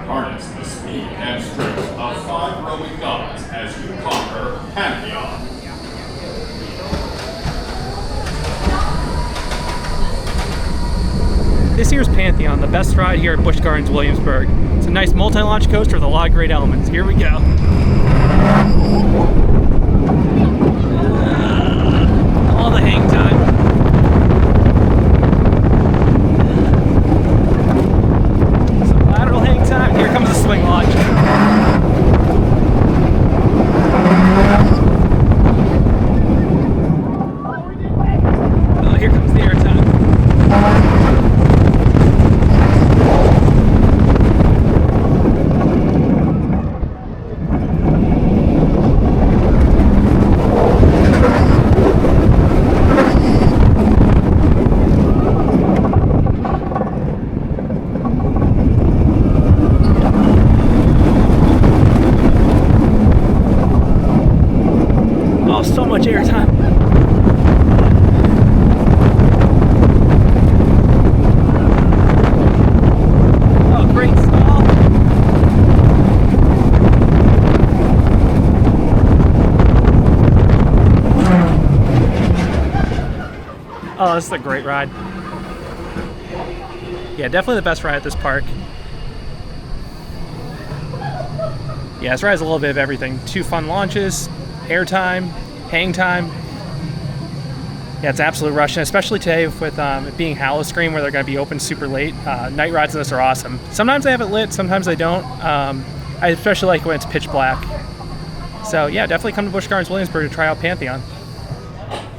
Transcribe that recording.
Harness the speed and strength of 5 Roman gods as you conquer Pantheon. This year's Pantheon, the best ride here at Busch Gardens Williamsburg. It's a nice multi-launch coaster with a lot of great elements. Here we go. All the hang time. Some lateral hang time. Here comes the swing launch. Oh, here comes the airtime. Oh, so much airtime. Oh, great stall. Oh, this is a great ride. Yeah, definitely the best ride at this park. Yeah, this ride has a little bit of everything. 2 fun launches, airtime, hang time. Yeah, it's absolute rush, and especially today with it being Halo Screen where they're going to be open super late. Night rides in this are awesome. Sometimes they have it lit, sometimes they don't. I especially like when it's pitch black. So yeah, definitely come to Busch Gardens Williamsburg to try out Pantheon.